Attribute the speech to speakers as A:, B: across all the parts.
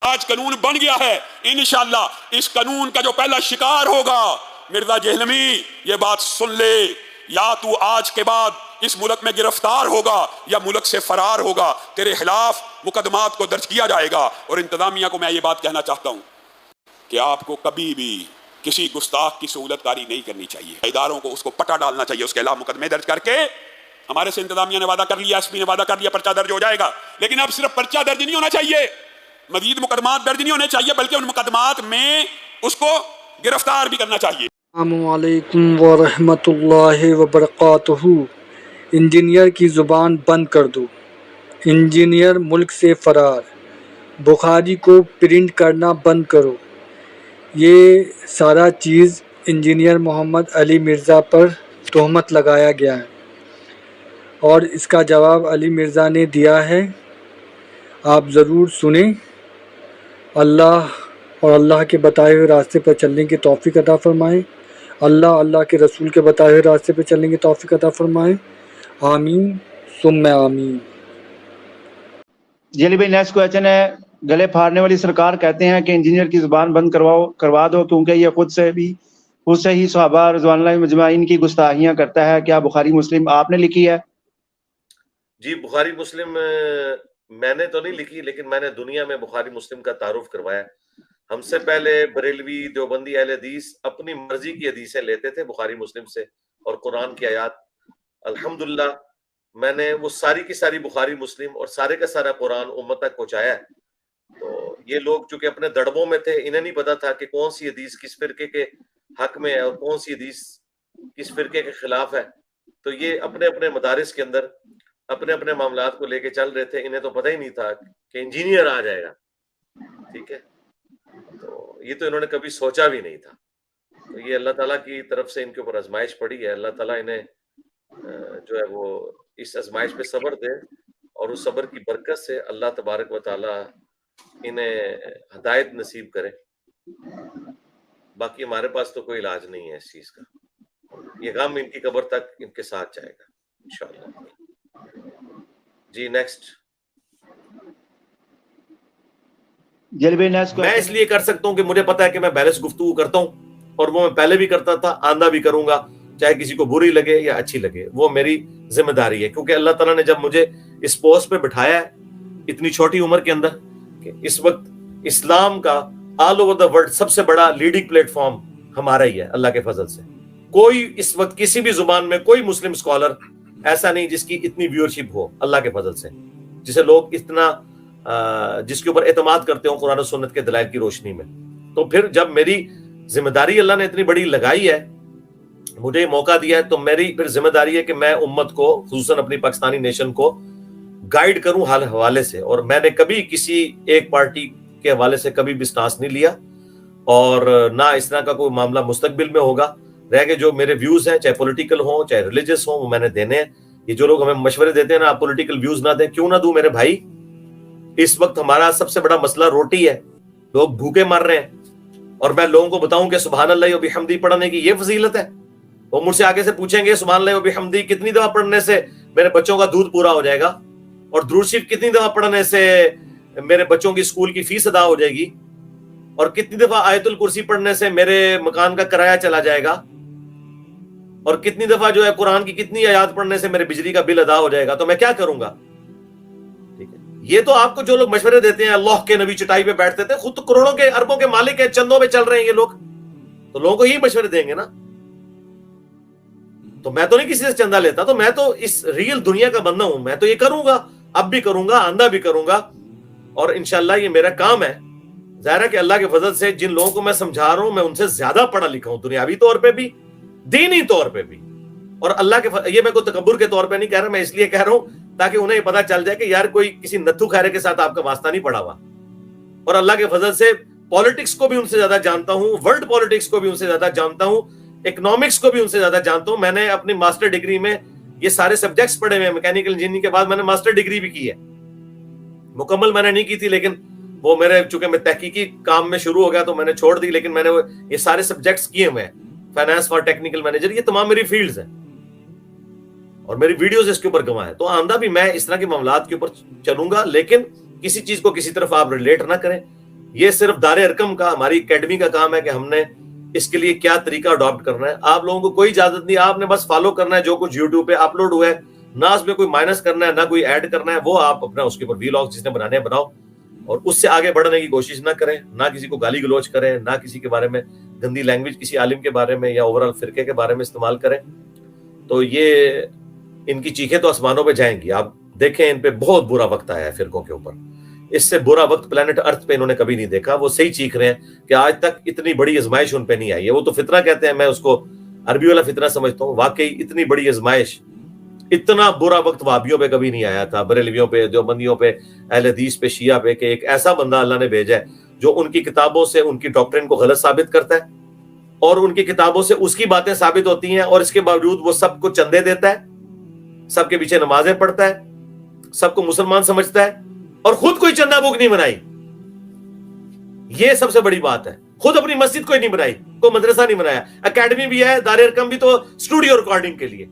A: آج قانون بن گیا ہے، انشاءاللہ اس قانون کا جو پہلا شکار ہوگا مرزا جہلمی، یہ بات سن لے، یا تو آج کے بعد اس ملک میں گرفتار ہوگا یا ملک سے فرار ہوگا، تیرے خلاف مقدمات کو درج کیا جائے گا۔ اور انتظامیہ کو میں یہ بات کہنا چاہتا ہوں کہ آپ کو کبھی بھی کسی گستاخ کی سہولت کاری نہیں کرنی چاہیے، اداروں کو اس کو پٹا ڈالنا چاہیے، اس کے خلاف مقدمے درج کر کے، ہمارے سے انتظامیہ نے وعدہ کر لیا، ایس پی نے وعدہ کر لیا پرچہ درج ہو جائے گا، لیکن اب صرف پرچہ درج نہیں ہونا چاہیے، مزید مقدمات درج نہیں ہونے چاہیے، بلکہ ان مقدمات میں اس کو گرفتار بھی کرنا چاہیے۔
B: السلام علیکم ورحمۃ اللہ وبرکاتہ۔ انجینئر کی زبان بند کر دو، انجینئر ملک سے فرار، بخاری کو پرنٹ کرنا بند کرو، یہ سارا چیز انجینئر محمد علی مرزا پر تہمت لگایا گیا ہے اور اس کا جواب علی مرزا نے دیا ہے، آپ ضرور سنیں۔ اللہ اور اللہ کے بتائے ہوئے راستے پر چلنے کی توفیق عطا فرمائے، اللہ کے رسول کے بتائے ہوئے راستے پر چلنے کی توفیق عطا فرمائے، آمین ثم آمین۔
C: جیلی بھائی نیکسٹ کویسچن ہے، گلے پھاڑنے والی سرکار کہتے ہیں کہ انجینئر کی زبان بند کروا دو کیونکہ یہ خود سے ہی صحابہ رضوان اللہ مجمعین کی گستاخیاں کرتا ہے۔ کیا بخاری مسلم آپ نے لکھی ہے؟
D: جی بخاری مسلم میں نے تو نہیں لکھی، لیکن میں نے دنیا میں بخاری مسلم کا تعارف کروایا۔ ہم سے پہلے بریلوی دیوبندی اہل حدیث اپنی مرضی کی حدیثیں لیتے تھے بخاری مسلم سے اور قرآن کی آیات۔ الحمدللہ میں نے وہ ساری کی ساری بخاری مسلم اور سارے کا سارا قرآن امت تک پہنچایا ہے۔ تو یہ لوگ چونکہ اپنے دڑبوں میں تھے، انہیں نہیں پتا تھا کہ کون سی حدیث کس فرقے کے حق میں ہے اور کون سی حدیث کس فرقے کے خلاف ہے۔ تو یہ اپنے اپنے مدارس کے اندر اپنے اپنے معاملات کو لے کے چل رہے تھے، انہیں تو پتہ ہی نہیں تھا کہ انجینئر آ جائے گا، ٹھیک ہے۔ تو یہ تو انہوں نے کبھی سوچا بھی نہیں تھا۔ تو یہ اللہ تعالیٰ کی طرف سے ان کے اوپر آزمائش پڑی ہے، اللہ تعالیٰ انہیں جو ہے وہ اس آزمائش پہ صبر دے، اور اس صبر کی برکت سے اللہ تبارک و تعالیٰ انہیں ہدایت نصیب کرے۔ باقی ہمارے پاس تو کوئی علاج نہیں ہے اس چیز کا، یہ غم ان کی قبر تک ان کے ساتھ جائے گا انشاءاللہ۔ جی نیکسٹ۔
C: جیلی بھائی نیکسٹ
D: میں اس لیے کر سکتا ہوں کہ مجھے پتا ہے کہ میں بیلنس گفتگو کرتا ہوں، اور وہ میں پہلے بھی کرتا تھا، آندہ بھی کروں گا، چاہے کسی کو بری لگے یا اچھی لگے، وہ میری ذمہ داری ہے، کیونکہ اللہ تعالیٰ نے جب مجھے اس پوسٹ پہ بٹھایا ہے اتنی چھوٹی عمر کے اندر، کہ اس وقت اسلام کا آل اوور دا ورلڈ سب سے بڑا لیڈنگ پلیٹ فارم ہمارا ہی ہے اللہ کے فضل سے۔ کوئی اس وقت کسی بھی زبان میں کوئی مسلم اسکالر ایسا نہیں جس کی اتنی ویورشپ ہو اللہ کے فضل سے، جسے لوگ اتنا جس کے اوپر اعتماد کرتے ہوں قرآن و سنت کے دلائل کی روشنی میں۔ تو پھر جب میری ذمہ داری اللہ نے اتنی بڑی لگائی ہے، مجھے یہ موقع دیا ہے، تو میری پھر ذمہ داری ہے کہ میں امت کو، خصوصاً اپنی پاکستانی نیشن کو گائیڈ کروں ہر حوالے سے۔ اور میں نے کبھی کسی ایک پارٹی کے حوالے سے کبھی بھی سٹانس نہیں لیا، اور نہ اس طرح کا کوئی معاملہ مستقبل میں ہوگا۔ رہ کے جو میرے ویوز ہیں، چاہے پولیٹیکل ہوں چاہے ریلیجس ہوں، وہ میں نے دینے ہیں۔ یہ جو لوگ ہمیں مشورے دیتے ہیں نا آپ پولیٹیکل ویوز نہ دیں، کیوں نہ دوں میرے بھائی؟ اس وقت ہمارا سب سے بڑا مسئلہ روٹی ہے، لوگ بھوکے مر رہے ہیں، اور میں لوگوں کو بتاؤں کہ سبحان اللہ و بحمدی پڑھنے کی یہ فضیلت ہے۔ وہ مجھ سے آگے سے پوچھیں گے سبحان اللہ و بحمدی کتنی دفعہ پڑھنے سے میرے بچوں کا دودھ پورا ہو جائے گا، اور درود شریف کتنی دفعہ پڑھنے سے میرے بچوں کی اسکول کی فیس ادا ہو جائے گی، اور کتنی دفعہ آیت الکرسی پڑھنے سے میرے مکان کا کرایہ چلا جائے گا، اور کتنی دفعہ جو ہے قرآن کی کتنی آیات پڑھنے سے میرے بجلی کا بل ادا ہو جائے گا۔ تو میں کیا کروں گا؟ ٹھیک ہے، یہ تو آپ کو جو لوگ مشورے دیتے ہیں، اللہ کے نبی چٹائی پہ بیٹھتے تھے، خود تو کروڑوں کے اربوں کے مالک ہیں، چندوں میں چل رہے ہیں یہ لوگ، تو لوگوں کو یہی مشورے دیں گے نا۔ تو میں تو نہیں کسی سے چندہ لیتا، تو میں تو اس ریل دنیا کا بندہ ہوں، میں تو یہ کروں گا، اب بھی کروں گا، آندہ بھی کروں گا، اور انشاءاللہ یہ میرا کام ہے۔ ظاہر ہے کہ اللہ کے فضل سے جن لوگوں کو میں سمجھا رہا ہوں میں ان سے زیادہ پڑھا لکھا ہوں، دنیاوی طور پہ بھی دینی طور پہ بھی، اور اللہ کے یہ میں کوئی تکبر کے طور پہ نہیں کہہ رہا، میں اس لیے کہہ رہا ہوں تاکہ انہیں یہ پتا چل جائے کہ یار کوئی کسی نتھو خیرے کے ساتھ آپ کا واسطہ نہیں پڑا ہوا، اور اللہ کے فضل سے پالیٹکس کو بھی ان سے زیادہ جانتا ہوں، ورلڈ پالیٹکس کو بھی ان سے زیادہ جانتا ہوں، اکنامکس کو بھی ان سے زیادہ جانتا ہوں۔ میں نے اپنی ماسٹر ڈگری میں یہ سارے سبجیکٹس پڑھے ہوئے ہیں، میکینیکل انجینئرنگ کے بعد میں نے ماسٹر ڈگری بھی کی ہے، مکمل میں نے نہیں کی تھی، لیکن وہ میرے چونکہ میں تحقیقی کام میں شروع ہو گیا تو میں نے چھوڑ دی، لیکن میں نے یہ سارے سبجیکٹس کیے ہوئے ہیں، فائنانس فار ٹیکنیکل مینیجر، یہ تمام میری فیلڈز ہیں، اور میری ویڈیوز اس کے اوپر گواہ ہے۔ تو آندہ بھی میں اس طرح کے معاملات کے اوپر چلوں گا، لیکن کسی چیز کو کسی طرف آپ ریلیٹ نہ کریں، یہ صرف دار ارکم کا, ہماری اکیڈمی کا کام ہے کہ ہم نے اس کے لیے کیا طریقہ اڈاپٹ کرنا ہے. آپ لوگوں کو کوئی اجازت نہیں, آپ نے بس فالو کرنا ہے جو کچھ یوٹیوب پہ اپلوڈ ہوا ہے, نہ اس میں کوئی مائنس کرنا ہے نہ کوئی ایڈ کرنا ہے, وہ آپ اپنا اس کے اوپر ویلاگ جس نے بنانے ہیں بناؤ, اور اس سے آگے بڑھنے کی کوشش نہ کریں, نہ کسی کو گالی گلوچ کریں, نہ کسی کے بارے میں گندی لینگویج کسی عالم کے بارے میں یا اوورال فرقے کے بارے میں استعمال کریں. تو یہ ان کی چیخیں تو آسمانوں پہ جائیں گی. آپ دیکھیں ان پہ بہت برا وقت آیا ہے فرقوں کے اوپر, اس سے برا وقت پلانٹ ارتھ پہ انہوں نے کبھی نہیں دیکھا. وہ صحیح چیخ رہے ہیں کہ آج تک اتنی بڑی آزمائش ان پہ نہیں آئی ہے. وہ تو فتنہ کہتے ہیں, میں اس کو عربی والا فتنہ سمجھتا ہوں. واقعی اتنی بڑی آزمائش, اتنا برا وقت وہابیوں پہ کبھی نہیں آیا تھا, بریلویوں پہ, دیوبندیوں پہ, اہل حدیث پہ, شیعہ پہ, کہ ایک ایسا بندہ اللہ نے بھیجا ہے جو ان کی کتابوں سے ان کی ڈاکٹرین کو غلط ثابت کرتا ہے, اور ان کی کتابوں سے اس کی باتیں ثابت ہوتی ہیں, اور اس کے باوجود وہ سب کو چندے دیتا ہے, سب کے پیچھے نمازیں پڑھتا ہے, سب کو مسلمان سمجھتا ہے, اور خود کوئی چندہ بک نہیں بنائی. یہ سب سے بڑی بات ہے. خود اپنی مسجد کوئی نہیں بنائی, کوئی مدرسہ نہیں بنایا. اکیڈمی بھی ہے, دار ارکم بھی تو اسٹوڈیو ریکارڈنگ کے لیے,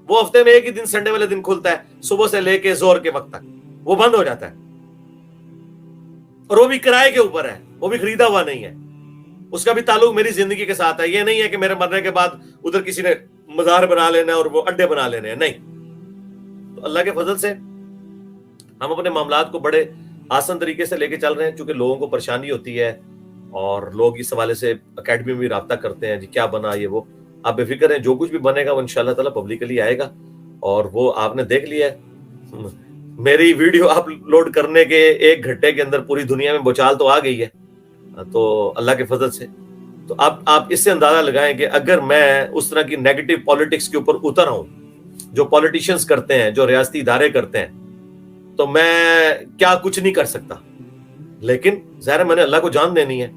D: وہ ہفتے میں ایک ہی دن سنڈے والے دن کھلتا ہے, صبح سے لے کے زور کے وقت تک وہ بند ہو جاتا ہے, اور وہ بھی کرائے کے اوپر ہے, وہ بھی خریدا ہوا نہیں ہے. اس کا بھی تعلق میری زندگی کے ساتھ ہے. یہ نہیں ہے کہ میرے مرنے کے بعد ادھر کسی نے مزار بنا لینا ہے اور وہ اڈے بنا لینے ہیں, نہیں. تو اللہ کے فضل سے ہم اپنے معاملات کو بڑے آسان طریقے سے لے کے چل رہے ہیں, چونکہ لوگوں کو پریشانی ہوتی ہے اور لوگ اس حوالے سے اکیڈمی میں بھی رابطہ کرتے ہیں, جی کیا بنا یہ وہ. آپ بے فکر ہیں, جو کچھ بھی بنے گا وہ انشاءاللہ تعالیٰ پبلکلی آئے گا. اور وہ آپ نے دیکھ لیا ہے, میری ویڈیو اپلوڈ کرنے کے 1 گھنٹے کے اندر پوری دنیا میں بچال تو آ گئی ہے. تو اللہ کے فضل سے تو اب آپ اس سے اندازہ لگائیں کہ اگر میں اس طرح کی نیگیٹو پالیٹکس کے اوپر اتر آؤں جو پالیٹیشینز کرتے ہیں, جو ریاستی ادارے کرتے ہیں, تو میں کیا کچھ نہیں کر سکتا. لیکن ظاہر میں نے اللہ کو جان دینی ہے.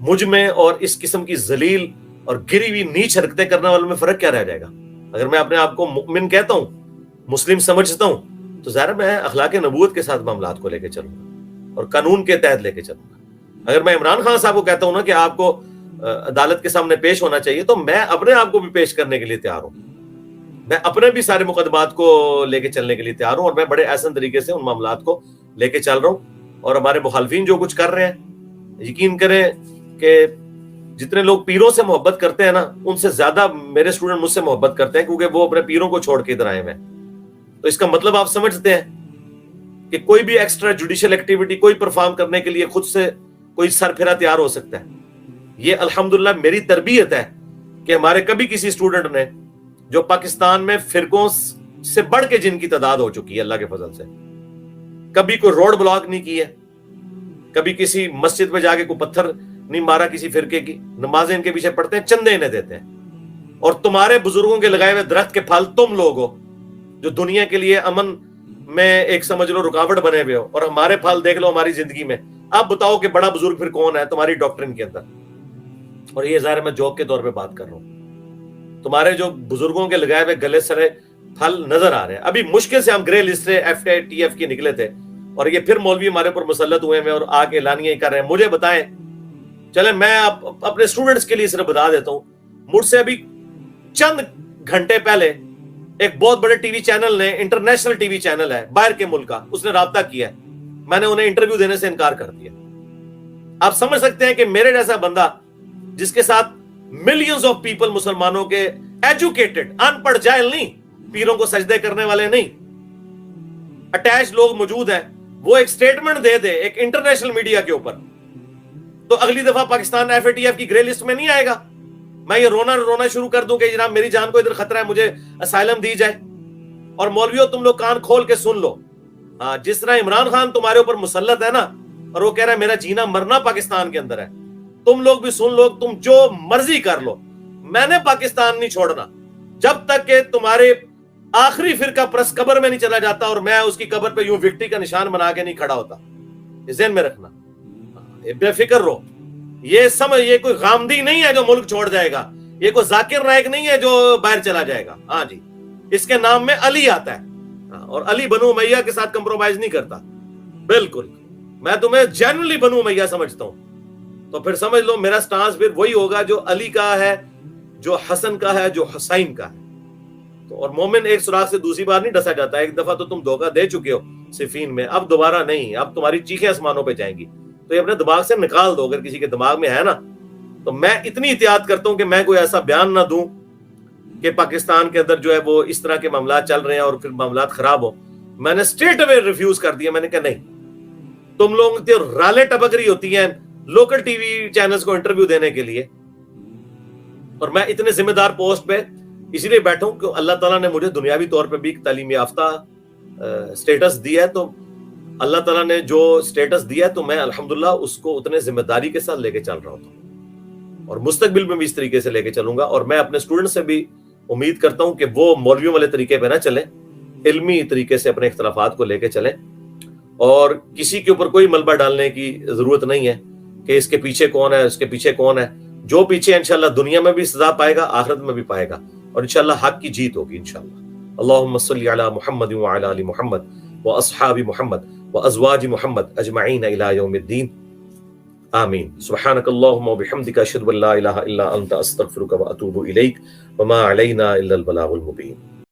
D: مجھ میں اور اس قسم کی ذلیل اور گری ہوئی نیچ حرکتیں کرنے والوں میں فرق کیا رہ جائے گا؟ اگر میں اپنے آپ کو مؤمن کہتا ہوں, مسلم سمجھتا ہوں, تو ظاہر میں اخلاق نبوت کے ساتھ معاملات کو لے کے چلوں گا اور قانون کے تحت لے کے چلوں گا. اگر میں عمران خان صاحب کو کہتا ہوں نا کہ آپ کو عدالت کے سامنے پیش ہونا چاہیے, تو میں اپنے آپ کو بھی پیش کرنے کے لیے تیار ہوں. میں اپنے بھی سارے مقدمات کو لے کے چلنے کے لیے تیار ہوں, اور میں بڑے احسن طریقے سے ان معاملات کو لے کے چل رہا ہوں. اور ہمارے مخالفین جو کچھ کر رہے ہیں, یقین کریں کہ جتنے لوگ پیروں سے محبت کرتے ہیں نا, ان سے زیادہ میرے اسٹوڈنٹ مجھ سے محبت کرتے ہیں, کیونکہ وہ اپنے پیروں کو چھوڑ کے ادھر آئے ہوئے ہیں. تو اس کا مطلب آپ سمجھتے ہیں کہ کوئی بھی ایکسٹرا جوڈیشل ایکٹیویٹی کوئی پرفارم کرنے کے لیے خود سے کوئی سر پھرا تیار ہو سکتا ہے. یہ الحمدللہ میری تربیت ہے کہ ہمارے کبھی کسی اسٹوڈنٹ نے, جو پاکستان میں فرقوں سے بڑھ کے جن کی تعداد ہو چکی ہے اللہ کے فضل سے, کبھی کوئی روڈ بلاک نہیں کی ہے, کبھی کسی مسجد میں جا کے کوئی پتھر نہیں مارا کسی فرقے کی. نمازیں ان کے پیچھے پڑھتے ہیں, چندے انہیں دیتے ہیں. اور تمہارے بزرگوں کے لگائے ہوئے درخت کے پھل تم لوگ ہو جو دنیا کے لیے امن میں ایک سمجھ لو رکاوٹ بنے ہوئے ہو, اور ہمارے پھل دیکھ لو ہماری زندگی میں. اب بتاؤ کہ بڑا بزرگ پھر کون ہے تمہاری ڈاکٹرین کے اندر؟ اور یہ ظاہر میں جوک کے طور پہ بات کر رہا ہوں. تمہارے جو بزرگوں کے لگائے ہوئے گلے سرے پھل نظر آ رہے ہیں. ابھی مشکل سے ہم گرے لسٹ سے FATF کی نکلے تھے, اور یہ پھر مولوی ہمارے پر مسلط ہوئے ہیں اور آگے اعلانیاں کر رہے ہیں. مجھے بتائیں, چلیں میں اپنے اسٹوڈنٹس کے لیے صرف بتا دیتا ہوں, مجھ سے ابھی چند گھنٹے پہلے ایک بہت بڑے ٹی وی چینل نے, انٹرنیشنل ٹی وی چینل ہے باہر کے ملک کا, اس نے رابطہ کیا ہے. میں نے انہیں انٹرویو دینے سے انکار کر دیا. آپ سمجھ سکتے ہیں کہ میرے جیسا بندہ جس کے ساتھ ملینز آف پیپل مسلمانوں کے ایجوکیٹڈ, ان پڑھ جاہل نہیں, پیروں کو سجدے کرنے والے نہیں, اٹیچ لوگ موجود ہیں, وہ ایک سٹیٹمنٹ دے دے ایک انٹرنیشنل میڈیا کے اوپر, تو اگلی دفعہ پاکستان FATF کی گرے لسٹ میں نہیں آئے گا. میں یہ رونا شروع کر دوں کہ جناب میری جان کو ادھر خطرہ ہے, مجھے اسائلم دی جائے. اور مولویوں تم لوگ کان کھول کے سن لو, ہاں جس طرح عمران خان تمہارے اوپر مسلط ہے نا, اور وہ کہہ رہا ہے میرا جینا مرنا پاکستان کے اندر ہے, تم لوگ بھی سن لو, تم جو مرضی کر لو, میں نے پاکستان نہیں چھوڑنا جب تک کہ تمہارے آخری فرقہ پرست قبر میں نہیں چلا جاتا اور میں اس کی قبر پہ یوں وکٹری کا نشان بنا کے نہیں کھڑا ہوتا. ذہن میں رکھنا, بے فکر رہو. یہ سمجھ, یہ کوئی غامدی نہیں ہے جو ملک چھوڑ جائے گا, یہ کوئی ذاکر نائک نہیں ہے جو باہر چلا جائے گا. ہاں جی, اس کے نام میں علی آتا ہے, اور علی بنو امیہ کے ساتھ کمپرومائز نہیں کرتا. بالکل, میں تمہیں جینولی بنو امیہ سمجھتا ہوں, تو پھر سمجھ لو میرا سٹانس پھر وہی ہوگا جو علی کا ہے, جو حسن کا ہے, جو حسین کا ہے. تو اور مومن ایک سوراخ سے دوسری بار نہیں ڈسا جاتا. ایک دفعہ تو تم دھوکہ دے چکے ہو صفین میں, اب دوبارہ نہیں, اب تمہاری چیخیں آسمانوں پہ جائیں گی. تو تو یہ اپنے دماغ سے نکال دو اگر کسی کے دماغ میں ہے نا. تو میں اتنی احتیاط کرتا ہوں کہ میں کوئی ایسا بیان نہ دوں کہ پاکستان کے اندر جو ہے وہ اس طرح کے معاملات چل رہے ہیں اور پھر معاملات خراب ہو. میں نے اسٹریٹ اوے ریفیوز کر دیا. میں نے کہا نہیں, تم لوگ تو رالیں ٹپک رہی ہوتی ہیں لوکل ٹی وی چینلز کو انٹرویو دینے کے لیے, اور میں اتنے ذمہ دار پوسٹ پہ اسی لیے بیٹھا ہوں کہ اللہ تعالیٰ نے مجھے دنیاوی طور پہ بھی تعلیم یافتہ سٹیٹس دیا ہے. تو اللہ تعالیٰ نے جو سٹیٹس دیا ہے تو میں الحمدللہ اس کو اتنے ذمہ داری کے ساتھ لے کے چل رہا ہوں, اور مستقبل میں بھی اس طریقے سے لے کے چلوں گا. اور میں اپنے اسٹوڈنٹ سے بھی امید کرتا ہوں کہ وہ مولویوں والے طریقے پہ نہ چلیں, علمی طریقے سے اپنے اختلافات کو لے کے چلیں, اور کسی کے اوپر کوئی ملبہ ڈالنے کی ضرورت نہیں ہے کہ اس کے پیچھے کون ہے, اس کے پیچھے کون ہے. جو پیچھے انشاءاللہ دنیا میں بھی سزا پائے گا, آخرت میں بھی پائے گا, اور انشاءاللہ حق کی جیت ہوگی انشاءاللہ. اللہم صلی علی محمد وعلی آل محمد واصحاب محمد وازواج محمد اجمعین الی یوم الدین, آمین. سبحانک اللہم وبحمدک اشہد ان لا الہ الا انت استغفرک واتوب الیک وما علینا الا البلاغ المبین.